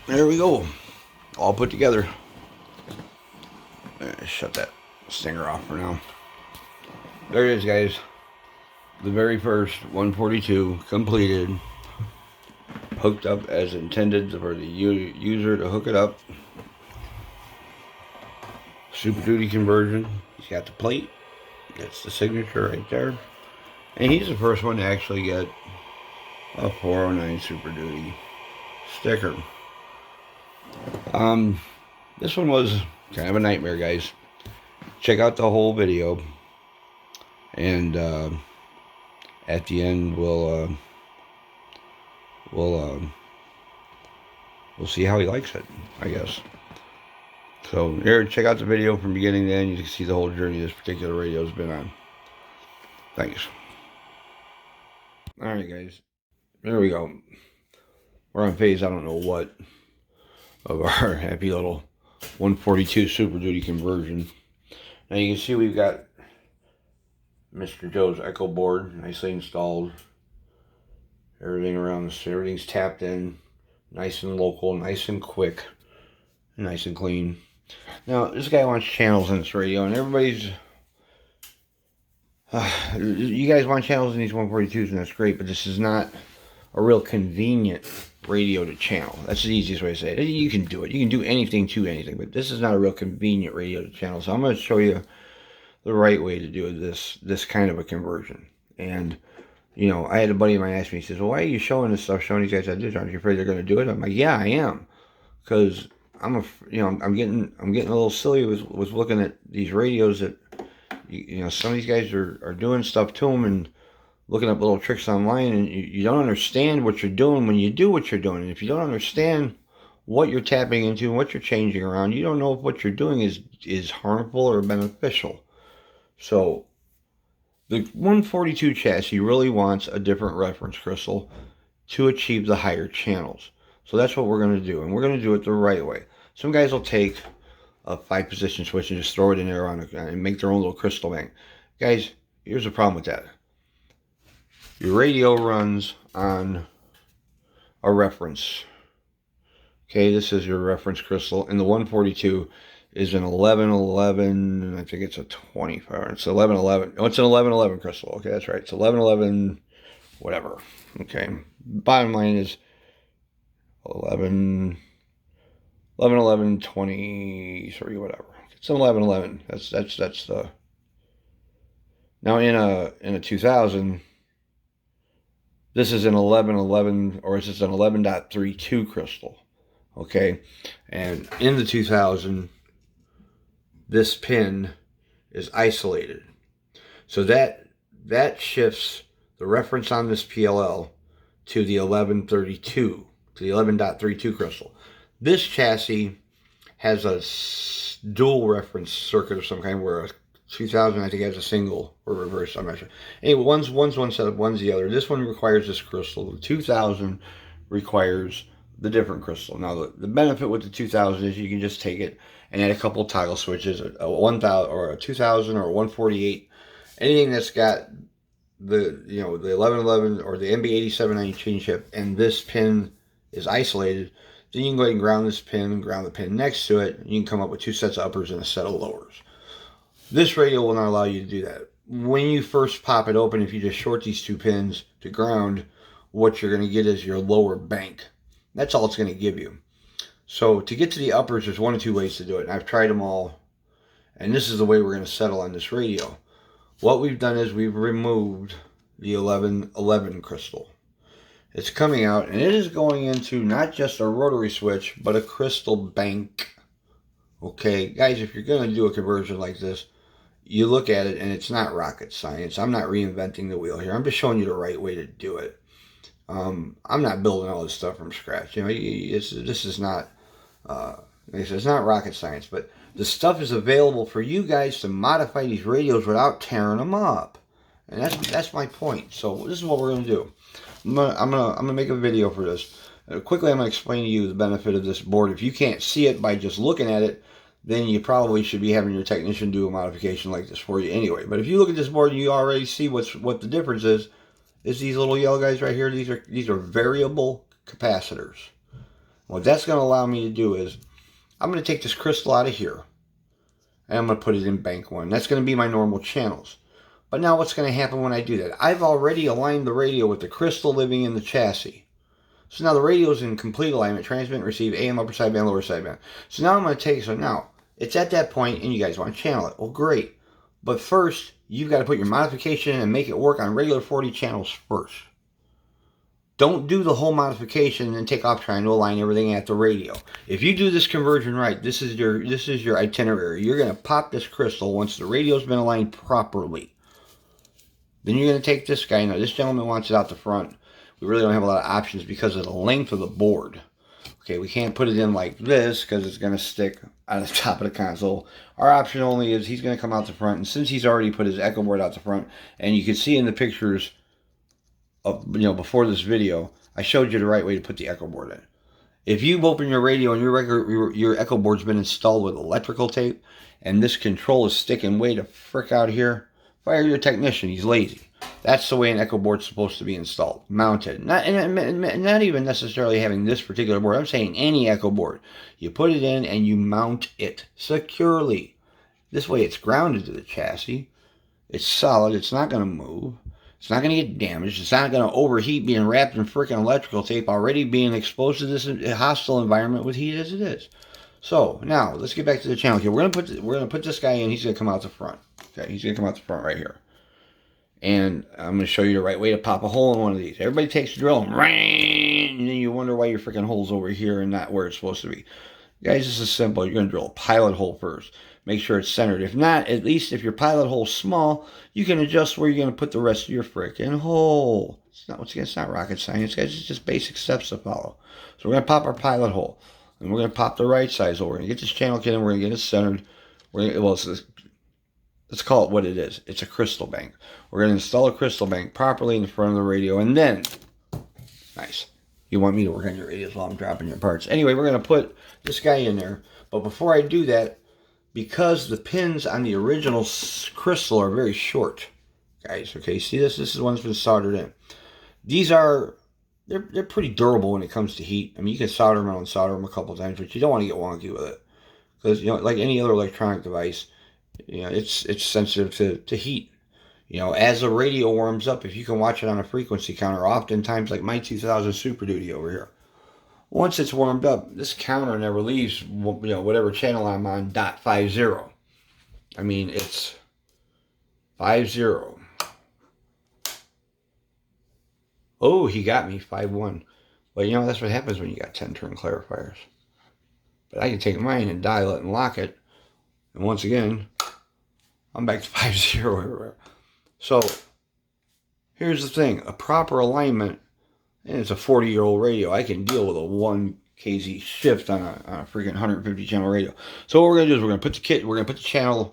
There we go. All put together. Shut that stinger off for now. There it is, guys. The very first 142 completed. Hooked up as intended for the user to hook it up. Super Duty conversion. He's got the plate. That's the signature right there. And he's the first one to actually get a 409 Super Duty sticker. This one was kind of a nightmare, guys. Check out the whole video, and at the end we'll see how he likes it, I guess. So here, check out the video from beginning to end. You can see the whole journey this particular radio has been on. Thanks. All right, guys. There we go. We're on phase I don't know what of our happy little 142 Super Duty conversion. Now you can see we've got Mr. Joe's Echo board nicely installed. Everything around this, everything's tapped in, nice and local, nice and quick, nice and clean. Now this guy wants channels in this radio, and everybody's you guys want channels in these 142s, and that's great, but this is not a real convenient radio to channel. That's the easiest way to say it. You can do it. You can do anything to anything, but this is not a real convenient radio to channel. So I'm going to show you the right way to do this kind of a conversion. And, you know, I had a buddy of mine ask me, he says, well, why are you showing this stuff, showing these guys how to do it? Aren't you afraid they're going to do it? I'm like, yeah, I am. Because I'm getting a little silly with looking at these radios that, you know, some of these guys are doing stuff to them and looking up little tricks online, and you don't understand what you're doing when you do what you're doing. And if you don't understand what you're tapping into and what you're changing around, you don't know if what you're doing is harmful or beneficial. So the 142 chassis really wants a different reference crystal to achieve the higher channels. So that's what we're going to do, and we're going to do it the right way. Some guys will take a 5-position switch and just throw it in there and make their own little crystal bank. Guys, here's the problem with that. Your radio runs on a reference. Okay, this is your reference crystal, and the 142 is an 1111, and I think it's a 25. It's 1111. Oh, it's an 1111 crystal. Okay, that's right. It's 1111, whatever. Okay, bottom line is 1111 23, whatever. It's an 1111. That's the. Now in a 2000. This is an 1111, or this is an 11.32 crystal, okay? And in the 2000, this pin is isolated. So that shifts the reference on this PLL to the 1132, to the 11.32 crystal. This chassis has a dual reference circuit of some kind, where a 2000, I think, has a single or reverse. I'm not sure. Anyway, one's one setup, one's the other. This one requires this crystal. The 2000 requires the different crystal. Now, the benefit with the 2000 is you can just take it and add a couple toggle switches, a 1000 or a 2000 or a 148, anything that's got the, you know, the 1111 or the MB8790 chain chip, and this pin is isolated. Then you can go ahead and ground this pin and ground the pin next to it. And you can come up with 2 sets of uppers and a set of lowers. This radio will not allow you to do that. When you first pop it open, if you just short these 2 pins to ground, what you're going to get is your lower bank. That's all it's going to give you. So to get to the uppers, there's 1 or 2 ways to do it. And I've tried them all, and this is the way we're going to settle on this radio. What we've done is we've removed the 1111 crystal. It's coming out, and it is going into not just a rotary switch, but a crystal bank. Okay, guys, if you're going to do a conversion like this, you look at it, and it's not rocket science. I'm not reinventing the wheel here. I'm just showing you the right way to do it. I'm not building all this stuff from scratch. You know, this is not, it's not rocket science, but the stuff is available for you guys to modify these radios without tearing them up, and that's my point. So this is what we're gonna do. I'm gonna make a video for this. Quickly, I'm gonna explain to you the benefit of this board. If you can't see it by just looking at it, then you probably should be having your technician do a modification like this for you anyway. But if you look at this board and you already see what the difference is these little yellow guys right here. These are variable capacitors. What that's going to allow me to do is, I'm going to take this crystal out of here, and I'm going to put it in bank 1. That's going to be my normal channels. But now what's going to happen when I do that? I've already aligned the radio with the crystal living in the chassis. So now the radio is in complete alignment, transmit and receive AM upper sideband, lower sideband. So now I'm going to take, so now it's at that point and you guys want to channel it. Well, great. But first, you've got to put your modification in and make it work on regular 40 channels first. Don't do the whole modification and then take off trying to align everything at the radio. If you do this conversion right, this is your itinerary. You're going to pop this crystal once the radio's been aligned properly. Then you're going to take this guy. Now, this gentleman wants it out the front. We really don't have a lot of options because of the length of the board. Okay, we can't put it in like this because it's going to stick on the top of the console. Our option only is he's going to come out the front. And since he's already put his echo board out the front, and you can see in the pictures of, before this video, I showed you the right way to put the echo board in. If you've opened your radio and your echo board's been installed with electrical tape, and this control is sticking way the frick out here, fire your technician. He's lazy. That's the way an echo board's supposed to be installed, mounted. Not even necessarily having this particular board. I'm saying any echo board. You put it in and you mount it securely. This way it's grounded to the chassis. It's solid. It's not going to move. It's not going to get damaged. It's not going to overheat being wrapped in freaking electrical tape, already being exposed to this hostile environment with heat as it is. So now let's get back to the channel here. We're gonna put this guy in. He's gonna come out the front. Okay, he's gonna come out the front right here. And I'm gonna show you the right way to pop a hole in one of these. Everybody takes the drill and then you wonder why your freaking hole's over here and not where it's supposed to be. Guys, this is simple. You're gonna drill a pilot hole first. Make sure it's centered. If not, at least if your pilot hole's small, you can adjust where you're gonna put the rest of your freaking hole. It's not rocket science, guys. It's just basic steps to follow. So we're gonna pop our pilot hole. And we're going to pop the right size over. We're going to get this channel kit and we're going to get it centered. Let's call it what it is. It's a crystal bank. We're going to install a crystal bank properly in front of the radio. And then, nice. You want me to work on your radios while I'm dropping your parts. Anyway, we're going to put this guy in there. But before I do that, because the pins on the original crystal are very short, guys, okay, see this? This is one that's been soldered in. These are... They're pretty durable when it comes to heat. I mean, you can solder them and unsolder them a couple times, but you don't want to get wonky with it. Because, like any other electronic device, it's sensitive to heat. As the radio warms up, if you can watch it on a frequency counter, oftentimes, like my 2000 Super Duty over here, once it's warmed up, this counter never leaves, whatever channel I'm on, .50. I mean, it's 50. Oh, he got me, 5-1. But that's what happens when you got 10 turn clarifiers. But I can take mine and dial it and lock it. And once again, I'm back to 5-0 everywhere. So, here's the thing. A proper alignment, and it's a 40-year-old radio. I can deal with a 1 kz shift on a freaking 150 channel radio. So what we're going to do is we're going to put the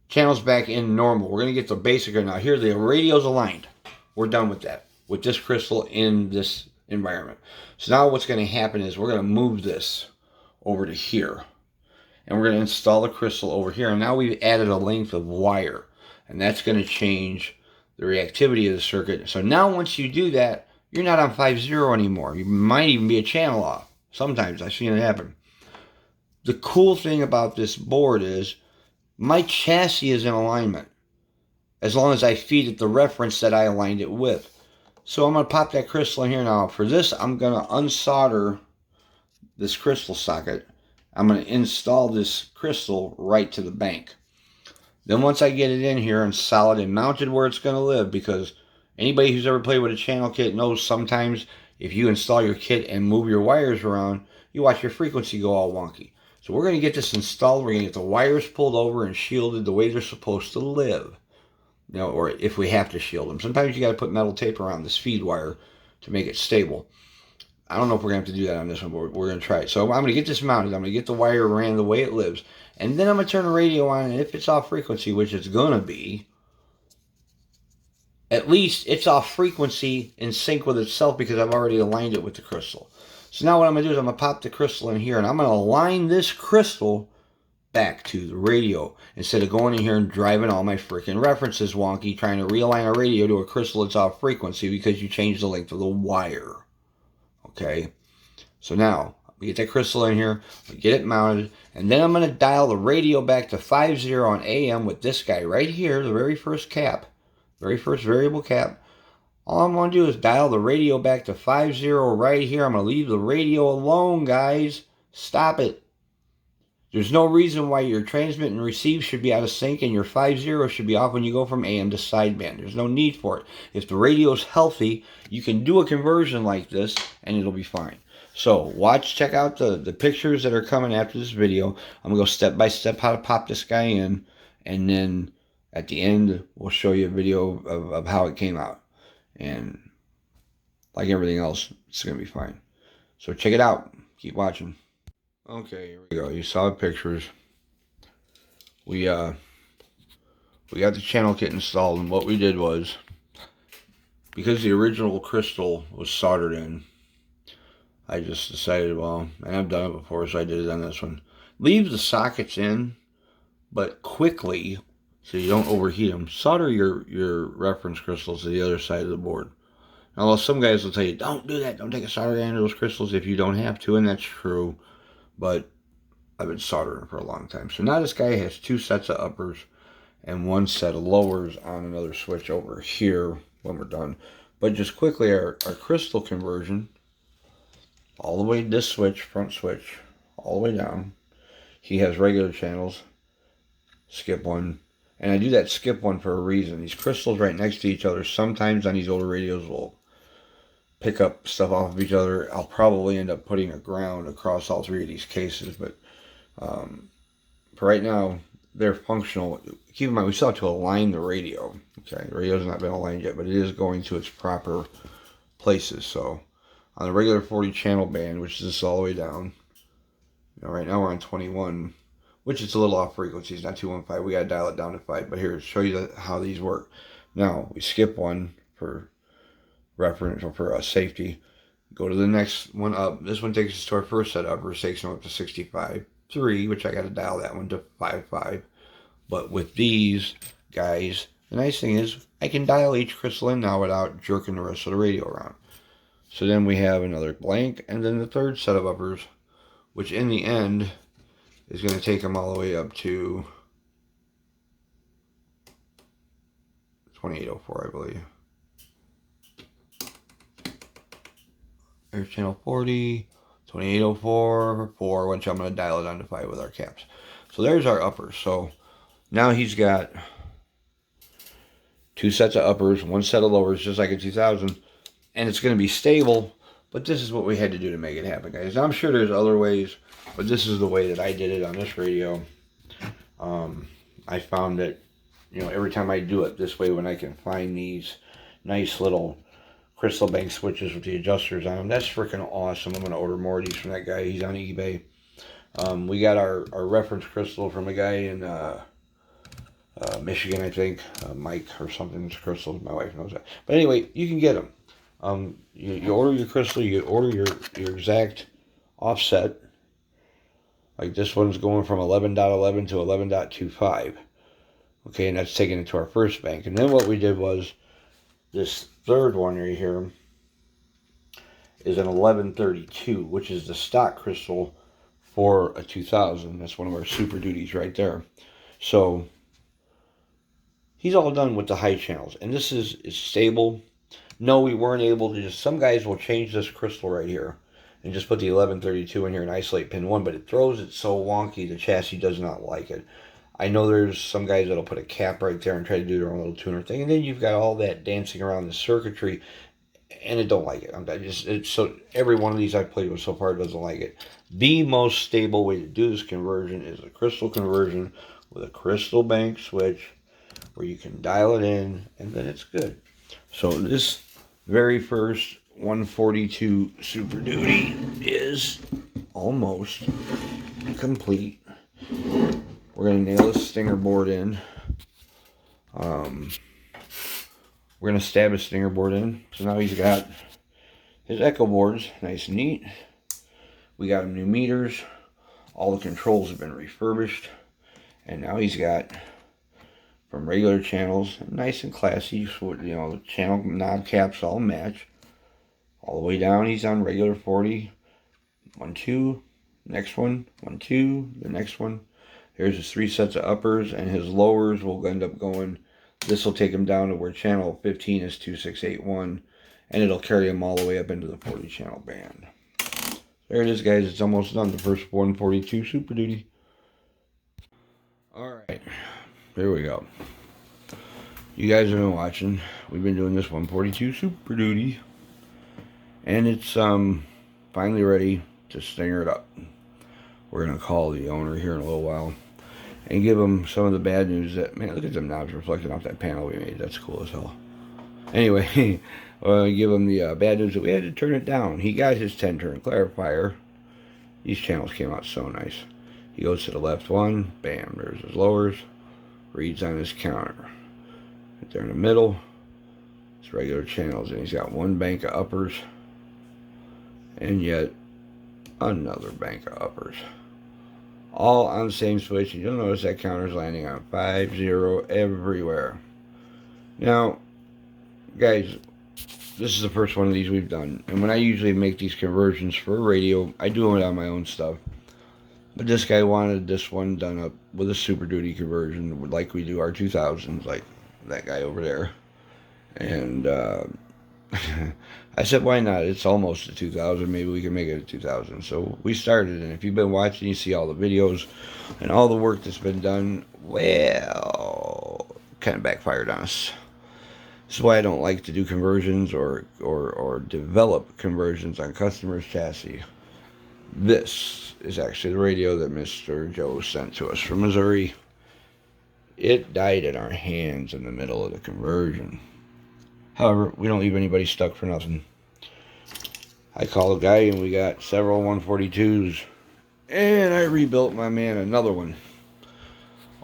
channels back in normal. We're going to get the basic. Now here the radio's aligned. We're done with that, with this crystal in this environment. So now what's going to happen is we're going to move this over to here. And we're going to install the crystal over here. And now we've added a length of wire. And that's going to change the reactivity of the circuit. So now once you do that, you're not on 5-0 anymore. You might even be a channel off. Sometimes I've seen it happen. The cool thing about this board is my chassis is in alignment, as long as I feed it the reference that I aligned it with. So I'm going to pop that crystal in here now. For this, I'm going to unsolder this crystal socket. I'm going to install this crystal right to the bank. Then once I get it in here and solid and mounted where it's going to live, because anybody who's ever played with a channel kit knows sometimes if you install your kit and move your wires around, you watch your frequency go all wonky. So we're going to get this installed. We're going to get the wires pulled over and shielded the way they're supposed to live. Or if we have to shield them. Sometimes you got to put metal tape around this feed wire to make it stable. I don't know if we're going to have to do that on this one, but we're going to try it. So I'm going to get this mounted. I'm going to get the wire ran the way it lives. And then I'm going to turn the radio on, and if it's off frequency, which it's going to be, at least it's off frequency in sync with itself because I've already aligned it with the crystal. So now what I'm going to do is I'm going to pop the crystal in here, and I'm going to align this crystal back to the radio instead of going in here and driving all my freaking references wonky trying to realign a radio to a crystal that's off frequency because you changed the length of the wire. Okay, So now, we get that crystal in here, we get it mounted, and then I'm going to dial the radio back to 50 on AM with this guy right here, the very first cap, very first variable cap. All I'm going to do is dial the radio back to 50 right here. I'm going to leave the radio alone, guys. Stop it. There's no reason why your transmit and receive should be out of sync and your 50 should be off when you go from AM to sideband. There's no need for it. If the radio's healthy, you can do a conversion like this and it'll be fine. So check out the pictures that are coming after this video. I'm going to go step by step how to pop this guy in, and then at the end we'll show you a video of how it came out. And like everything else, it's going to be fine. So check it out. Keep watching. Okay, here we go. You saw the pictures. We got the channel kit installed, and what we did was, because the original crystal was soldered in, I just decided, well, and I've done it before, so I did it on this one. Leave the sockets in, but quickly, so you don't overheat them. Solder your reference crystals to the other side of the board. Now, some guys will tell you, don't do that. Don't take a solder guy into those crystals if you don't have to, and that's true. But I've been soldering for a long time. So now this guy has 2 sets of uppers and 1 set of lowers on another switch over here when we're done. But just quickly, our crystal conversion, all the way to this switch, front switch, all the way down. He has regular channels, skip one. And I do that skip one for a reason. These crystals right next to each other, sometimes on these older radios will pick up stuff off of each other. I'll probably end up putting a ground across all 3 of these cases, but for right now, they're functional. Keep in mind, we still have to align the radio. Okay, the radio's not been aligned yet, but it is going to its proper places. So on the regular 40 channel band, which is this all the way down, right now we're on 21, which is a little off frequency. It's not 215. We got to dial it down to 5. But here, to show you how these work. Now, we skip one for reference or for safety. Go to the next one up. This one takes us to our first set of uppers, takes them up to 65.3, which I got to dial that one to 5.5. But with these guys, the nice thing is I can dial each crystal in now without jerking the rest of the radio around. So then we have another blank, and then the third set of uppers, which in the end is going to take them all the way up to 2804, I believe. There's channel 40, 2804, 4, which I'm going to dial it down to 5 with our caps. So there's our uppers. So now he's got 2 sets of uppers, 1 set of lowers, just like a 2000. And it's going to be stable, but this is what we had to do to make it happen, guys. Now, I'm sure there's other ways, but this is the way that I did it on this radio. I found that, every time I do it this way, when I can find these nice little crystal bank switches with the adjusters on them, that's freaking awesome. I'm going to order more of these from that guy. He's on eBay. We got our reference crystal from a guy in Michigan, I think. Mike or something. It's crystals. My wife knows that. But anyway, you can get them. You order your crystal. You order your exact offset. Like this one's going from 11.11 to 11.25. Okay, and that's taken it to our first bank. And then what we did was, this third one right here is an 1132, which is the stock crystal for a 2000. That's one of our super duties right there. So he's all done with the high channels, and this is stable. No, we weren't able to just, some guys will change this crystal right here and just put the 1132 in here and isolate pin 1, but it throws it so wonky, the chassis does not like it. I know there's some guys that'll put a cap right there and try to do their own little tuner thing, and then you've got all that dancing around the circuitry, and it don't like it. So every one of these I've played with so far doesn't like it. The most stable way to do this conversion is a crystal conversion with a crystal bank switch where you can dial it in, and then it's good. So this very first 142 Super Duty is almost complete. We're going to nail this stinger board in. We're going to stab his stinger board in. So now he's got his echo boards, nice and neat. We got him new meters. All the controls have been refurbished. And now he's got, from regular channels, nice and classy, so, the channel knob caps all match. All the way down, he's on regular 40. 1, 2, next one, 1, 2, the next one. There's his 3 sets of uppers, and his lowers will end up going, this will take him down to where channel 15 is 2681, and it'll carry him all the way up into the 40 channel band. There it is, guys. It's almost done. The first 142 Super Duty. Alright, there we go. You guys have been watching. We've been doing this 142 Super Duty, and it's finally ready to stinger it up. We're going to call the owner here in a little while and give him some of the bad news that, man, look at them knobs reflecting off that panel we made. That's cool as hell. Anyway, give him the bad news that we had to turn it down. He got his 10-turn clarifier. These channels came out so nice. He goes to the left one, bam, there's his lowers, reads on his counter. Right there in the middle, it's regular channels, and he's got one bank of uppers, and yet another bank of uppers. All on the same switch. You'll notice that counter's landing on 5-0 everywhere. Now, guys, this is the first one of these we've done, and when I usually make these conversions for radio, I do it on my own stuff. But this guy wanted this one done up with a Super Duty conversion, like we do our 2000s, like that guy over there. And I said, why not? It's almost a 2000. Maybe we can make it a 2000. So we started, and if you've been watching, you see all the videos and all the work that's been done. Well, kind of backfired on us. This is why I don't like to do conversions or develop conversions on customers' chassis. This is actually the radio that Mr. Joe sent to us from Missouri. It died in our hands in the middle of the conversion. However, we don't leave anybody stuck for nothing. I called a guy and we got several 142s. And I rebuilt my man another one.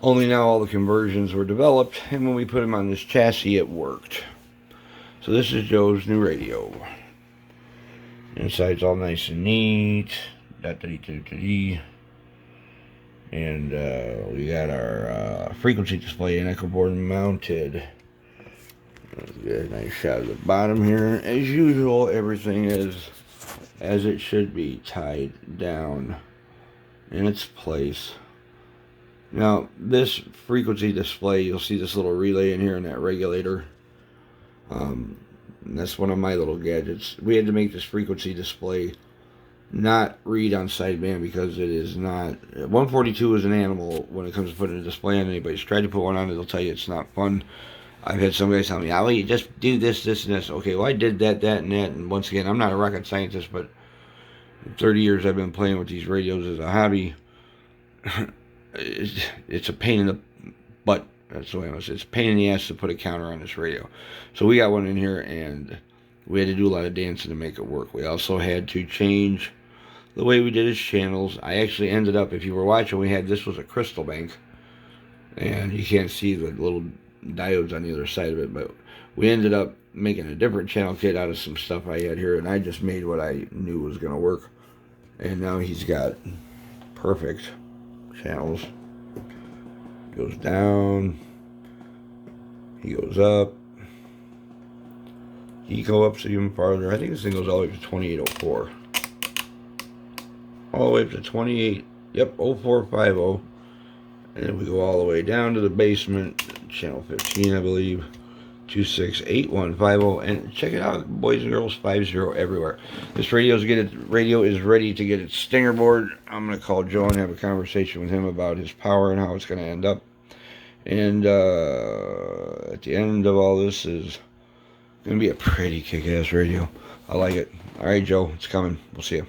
Only now all the conversions were developed, and when we put him on this chassis, it worked. So this is Joe's new radio. Inside's all nice and neat. And we got our frequency display and echo board mounted. Get a nice shot of the bottom here. As usual, everything is as it should be, tied down in its place. Now, this frequency display, you'll see this little relay in here and that regulator. And that's one of my little gadgets. We had to make this frequency display not read on sideband because it is not. 142 is an animal when it comes to putting a display on. Anybody's tried to put one on it, they'll tell you it's not fun. I've had somebody tell me, oh, well, you just do this, this, and this. Okay, well, I did that, and that. And once again, I'm not a rocket scientist, but in 30 years I've been playing with these radios as a hobby. It's a pain in the butt. That's the way I was. It's a pain in the ass to put a counter on this radio. So we got one in here, and we had to do a lot of dancing to make it work. We also had to change the way we did his channels. I actually ended up, if you were watching, this was a crystal bank, and you can't see the little diodes on the other side of it, but we ended up making a different channel kit out of some stuff I had here, and I just made what I knew was going to work. And now he's got perfect channels. Goes down, he goes up, he go up even farther. I think this thing goes all the way to 2804, all the way up to 28, yep, 0450, and then we go all the way down to the basement, channel 15, I believe, 268150, and check it out, boys and girls, 50 everywhere. This radio is ready to get its stinger board. I'm going to call Joe and have a conversation with him about his power and how it's going to end up. And at the end of all this is going to be a pretty kick-ass radio. I like it. All right, Joe, it's coming. We'll see you.